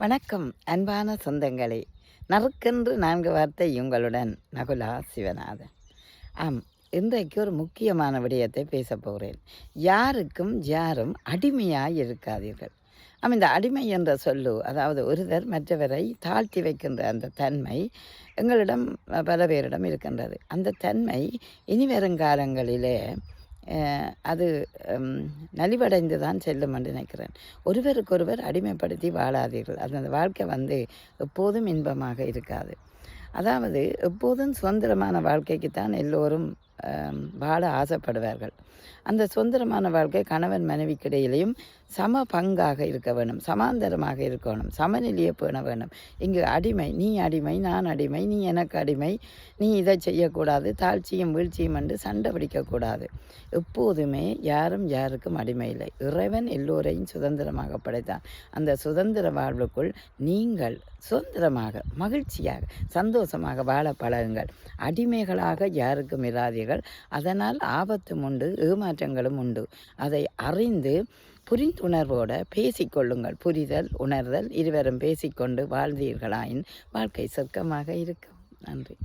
வணக்கம் அன்பான சொந்தங்களே. நறுக்கென்று 4 வார்த்தை உங்களுடன் நகுலா சிவநாதன். ஆம், இன்றைக்கு ஒரு முக்கியமான விடயத்தை பேசப் போகிறேன். யாருக்கும் யாரும் அடிமையாய் இருக்காதீர்கள். இந்த அடிமை என்ற சொல்லு, அதாவது ஒருவர் மற்றவரை தாழ்த்தி வைக்கின்ற அந்த தன்மை எங்களிடம் பல பேரிடம் இருக்கின்றது. அந்த தன்மை இனி வருங்காலங்களிலே அது நலிவடைந்து தான் செல்லும் என்று நினைக்கிறேன். ஒருவருக்கொருவர் அடிமைப்படுத்தி வாழாதீர்கள். அந்த வாழ்க்கை எப்போதும் இன்பமாக இருக்காது. அதாவது எப்போதும் சுதந்திரமான வாழ்க்கைக்குத்தான் எல்லோரும் வாழ ஆசைப்படுவார்கள். அந்த சுதந்திரமான வாழ்க்கை கணவன் மனைவிக்கிடையிலையும் சம பங்காக இருக்க வேணும், சமாந்தரமாக இருக்கணும், சமநிலையை பேண வேணும். இங்கு அடிமை, நீ அடிமை, நான் அடிமை, நீ எனக்கு அடிமை, நீ இதை செய்யக்கூடாது, தாழ்ச்சியும் வீழ்ச்சியும் என்று சண்டை பிடிக்கக்கூடாது. எப்போதுமே யாரும் யாருக்கும் அடிமை இல்லை. இறைவன் எல்லோரையும் சுதந்திரமாக படைத்தான். அந்த சுதந்திர வாழ்வுக்குள் நீங்கள் சுதந்திரமாக, மகிழ்ச்சியாக, சந்தோஷமாக வாழ பழகுங்கள். அடிமைகளாக யாருக்கும் இராதீர்கள். அதனால் ஆபத்தும் உண்டு, ஏமாற்றங்களும் உண்டு. அதை அறிந்து புரிந்துணர்வோடு பேசிக்கொள்ளுங்கள். புரிதல், உணர்தல் இருவரும் பேசிக்கொண்டு வாழ்ந்தீர்களாயின் வாழ்க்கை சொர்க்கமாக இருக்கும். நன்றி.